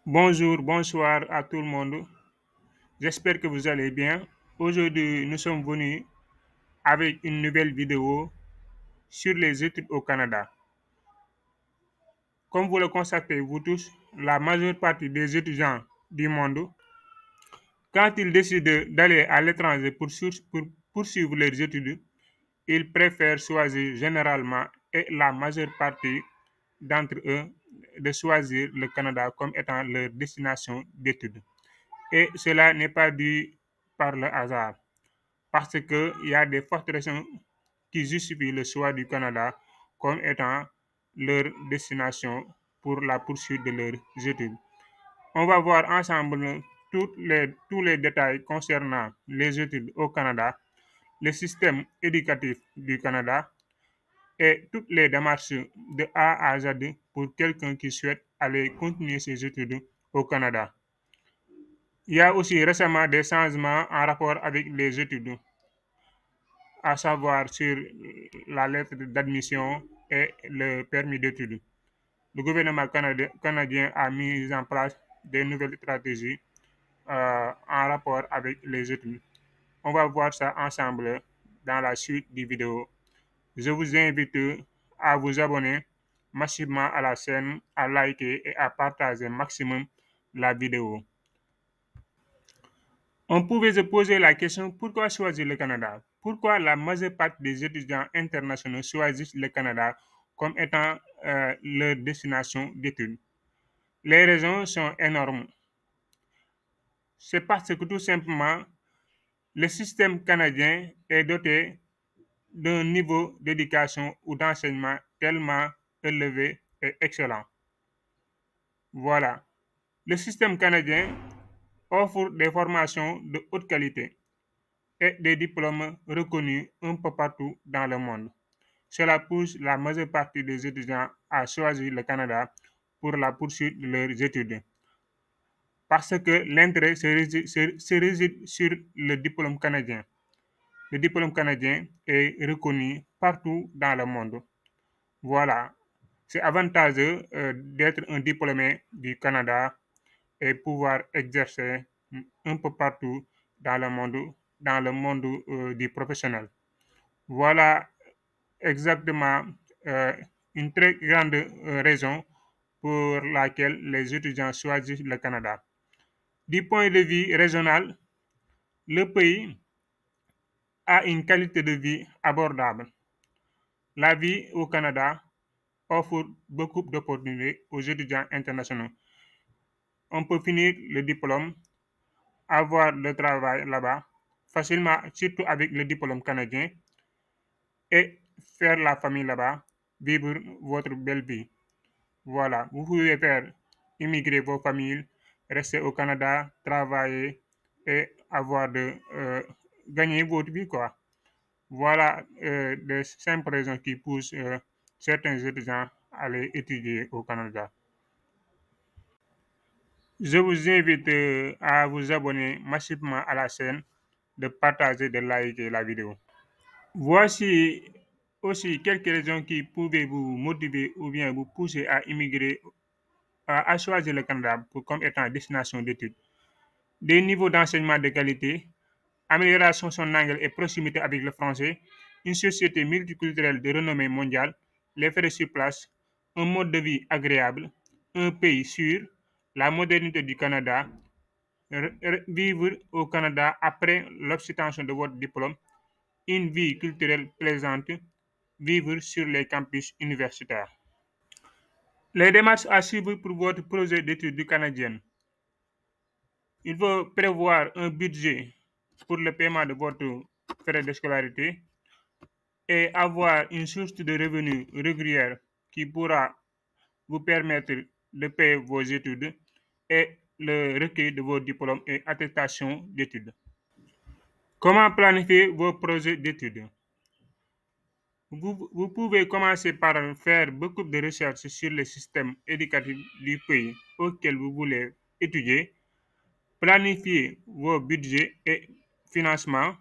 Bonjour, bonsoir à tout le monde. J'espère que vous allez bien. Aujourd'hui, nous sommes venus avec une nouvelle vidéo sur les études au Canada. Comme vous le constatez, vous tous, la majeure partie des étudiants du monde, quand ils décident d'aller à l'étranger pour poursuivre leurs études, ils préfèrent choisir généralement, et la majeure partie d'entre eux, de choisir le Canada comme étant leur destination d'études. Et cela n'est pas dû par le hasard, parce qu'il y a des fortes raisons qui justifient le choix du Canada comme étant leur destination pour la poursuite de leurs études. On va voir ensemble tous les détails concernant les études au Canada, le système éducatif du Canada et toutes les démarches de A à Z pour quelqu'un qui souhaite aller continuer ses études au Canada. Il y a aussi récemment des changements en rapport avec les études, à savoir sur la lettre d'admission et le permis d'études. Le gouvernement canadien a mis en place des nouvelles stratégies en rapport avec les études. On va voir ça ensemble dans la suite du vidéo. Je vous invite à vous abonner massivement à la chaîne, à liker et à partager maximum la vidéo. On pouvait se poser la question pourquoi choisir le Canada? Pourquoi la majeure partie des étudiants internationaux choisissent le Canada comme étant leur destination d'études? Les raisons sont énormes. C'est parce que tout simplement, le système canadien est doté d'un niveau d'éducation ou d'enseignement tellement élevé et excellent. Voilà. Le système canadien offre des formations de haute qualité et des diplômes reconnus un peu partout dans le monde. Cela pousse la majeure partie des étudiants à choisir le Canada pour la poursuite de leurs études. Parce que l'intérêt se réside sur le diplôme canadien. Le diplôme canadien est reconnu partout dans le monde. Voilà. C'est avantageux d'être un diplômé du Canada et pouvoir exercer un peu partout dans le monde du professionnel. Voilà exactement euh, une très grande raison pour laquelle les étudiants choisissent le Canada. Du point de vue régional, le pays a une qualité de vie abordable. La vie au Canada offre beaucoup d'opportunités aux étudiants internationaux. On peut finir le diplôme, avoir le travail là-bas facilement, surtout avec le diplôme canadien, et faire la famille là-bas, vivre votre belle vie. Voilà, vous pouvez faire immigrer vos familles, rester au Canada, travailler et avoir gagner votre vie, quoi. Voilà des simples raisons qui poussent certains étudiants à aller étudier au Canada. Je vous invite à vous abonner massivement à la chaîne, de partager, de liker la vidéo. Voici aussi quelques raisons qui pouvaient vous motiver ou bien vous pousser à immigrer, à choisir le Canada comme étant destination d'études. Des niveaux d'enseignement de qualité, amélioration de son anglais et proximité avec le français, une société multiculturelle de renommée mondiale, les frais sur place, un mode de vie agréable, un pays sûr, la modernité du Canada, vivre au Canada après l'obtention de votre diplôme, une vie culturelle plaisante, vivre sur les campus universitaires. Les démarches à suivre pour votre projet d'études canadiennes. Il faut prévoir un budget pour le paiement de votre frais de scolarité et avoir une source de revenus régulière qui pourra vous permettre de payer vos études et le recueil de vos diplômes et attestations d'études. Comment planifier vos projets d'études? Vous pouvez commencer par faire beaucoup de recherches sur le système éducatif du pays auquel vous voulez étudier, planifier vos budgets et financements,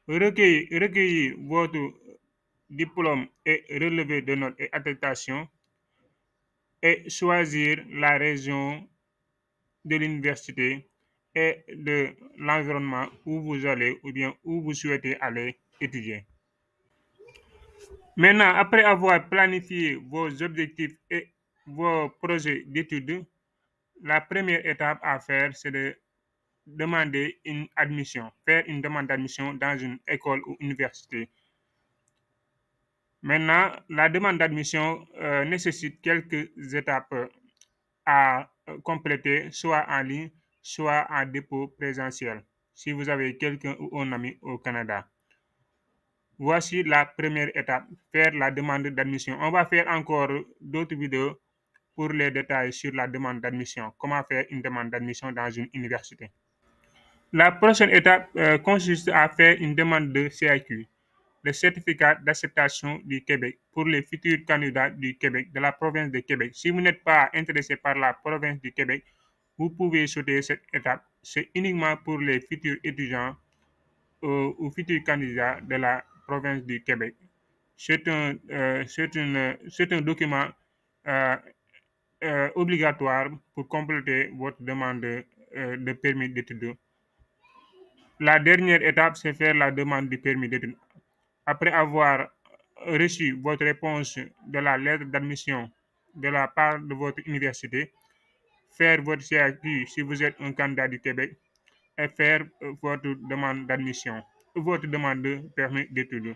recueillir votre diplôme et relevé de notes et attestations, et choisir la région de l'université et de l'environnement où vous allez ou bien où vous souhaitez aller étudier. Maintenant, après avoir planifié vos objectifs et vos projets d'études, la première étape à faire, c'est de demander une admission, faire une demande d'admission dans une école ou université. Maintenant, la demande d'admission nécessite quelques étapes à compléter, soit en ligne, soit en dépôt présentiel, si vous avez quelqu'un ou un ami au Canada. Voici la première étape, faire la demande d'admission. On va faire encore d'autres vidéos pour les détails sur la demande d'admission, comment faire une demande d'admission dans une université. La prochaine étape consiste à faire une demande de CAQ, le certificat d'acceptation du Québec, pour les futurs candidats du Québec, de la province de Québec. Si vous n'êtes pas intéressé par la province du Québec, vous pouvez sauter cette étape. C'est uniquement pour les futurs étudiants ou futurs candidats de la province du Québec. C'est un document euh, obligatoire pour compléter votre demande de permis d'études. La dernière étape, c'est faire la demande du permis d'études. Après avoir reçu votre réponse de la lettre d'admission de la part de votre université, faire votre CAQ si vous êtes un candidat du Québec et faire votre demande d'admission, votre demande de permis d'études.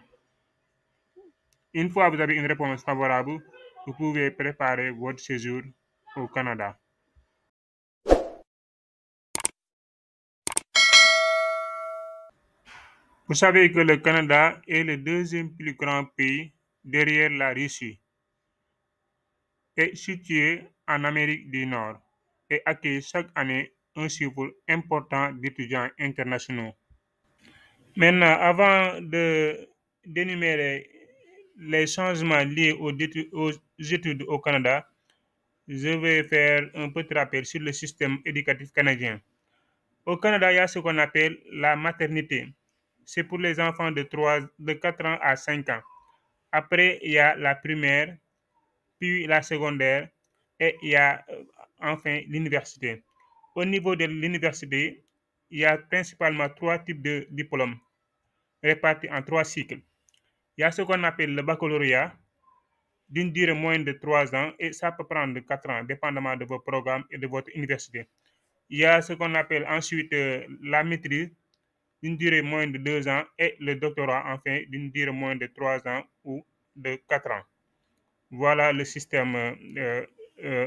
Une fois que vous avez une réponse favorable, vous pouvez préparer votre séjour au Canada. Vous savez que le Canada est le deuxième plus grand pays derrière la Russie, est situé en Amérique du Nord et accueille chaque année un chiffre important d'étudiants internationaux. Maintenant, avant d'énumérer les changements liés aux études au Canada, je vais faire un petit rappel sur le système éducatif canadien. Au Canada, il y a ce qu'on appelle la maternité. C'est pour les enfants de 4 ans à 5 ans. Après, il y a la primaire, puis la secondaire et il y a enfin l'université. Au niveau de l'université, il y a principalement trois types de diplômes répartis en trois cycles. Il y a ce qu'on appelle le baccalauréat d'une durée moyenne de 3 ans et ça peut prendre 4 ans, dépendamment de vos programmes et de votre université. Il y a ce qu'on appelle ensuite la maîtrise d'une durée moyenne de 2 ans et le doctorat enfin d'une durée moyenne de 3 ans ou de 4 ans. Voilà le système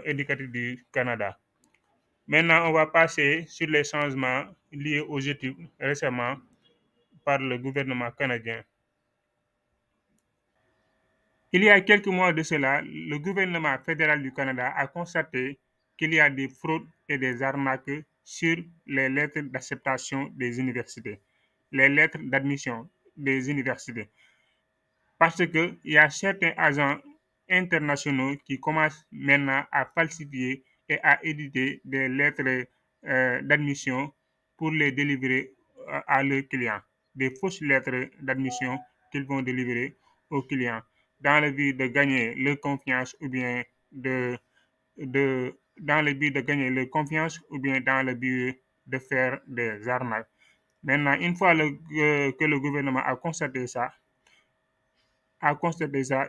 éducatif du Canada. Maintenant, on va passer sur les changements liés aux études récemment par le gouvernement canadien. Il y a quelques mois de cela, le gouvernement fédéral du Canada a constaté qu'il y a des fraudes et des arnaques sur les lettres d'acceptation des universités, les lettres d'admission des universités. Parce qu'il y a certains agents internationaux qui commencent maintenant à falsifier et à éditer des lettres d'admission pour les délivrer à leurs clients, des fausses lettres d'admission qu'ils vont délivrer aux clients dans le but de gagner leur confiance ou bien dans le but de gagner leur confiance ou bien dans le but de faire des arnaques. Maintenant, une fois que le gouvernement a constaté ça,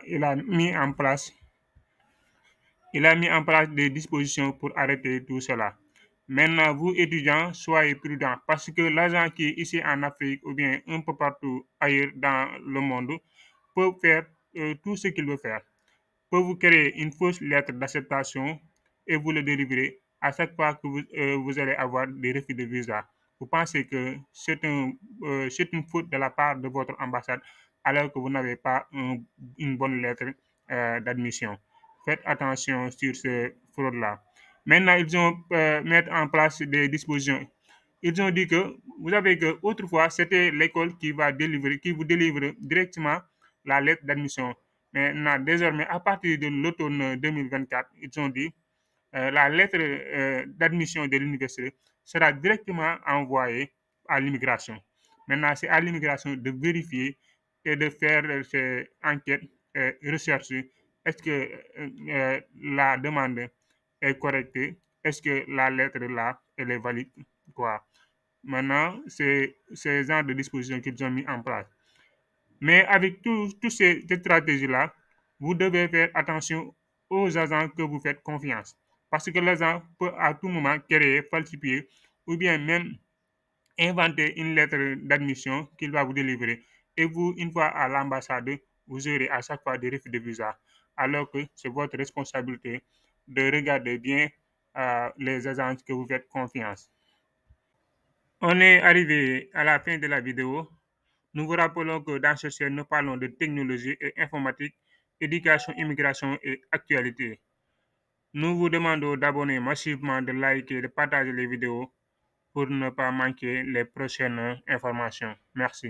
il a mis en place des dispositions pour arrêter tout cela. Maintenant, vous étudiants, soyez prudents parce que l'agent qui est ici en Afrique ou bien un peu partout ailleurs dans le monde peut faire tout ce qu'il veut faire. Peut vous créer une fausse lettre d'acceptation et vous le délivrer à chaque fois que vous allez avoir des refus de visa. Vous pensez que c'est une faute de la part de votre ambassade alors que vous n'avez pas une bonne lettre d'admission. Faites attention sur ce fraude-là. Maintenant, ils ont mis en place des dispositions. Ils ont dit que vous savez que autrefois c'était l'école qui vous délivre directement la lettre d'admission. Maintenant, désormais, à partir de l'automne 2024, ils ont dit la lettre d'admission de l'université sera directement envoyée à l'immigration. Maintenant, c'est à l'immigration de vérifier et de faire ses enquêtes, recherches est-ce que la demande est correcte? Est-ce que la lettre là, elle est valide? Quoi. Maintenant, c'est ce genre de dispositions qu'ils ont mis en place. Mais avec toutes ces stratégies-là, vous devez faire attention aux agents que vous faites confiance. Parce que l'agent peut à tout moment créer, falsifier ou bien même inventer une lettre d'admission qu'il va vous délivrer. Et vous, une fois à l'ambassade, vous aurez à chaque fois des refus de visa. Alors que c'est votre responsabilité de regarder bien les agents que vous faites confiance. On est arrivé à la fin de la vidéo. Nous vous rappelons que dans ce chaîne, nous parlons de technologie et informatique, éducation, immigration et actualité. Nous vous demandons d'abonner massivement, de liker, de partager les vidéos pour ne pas manquer les prochaines informations. Merci.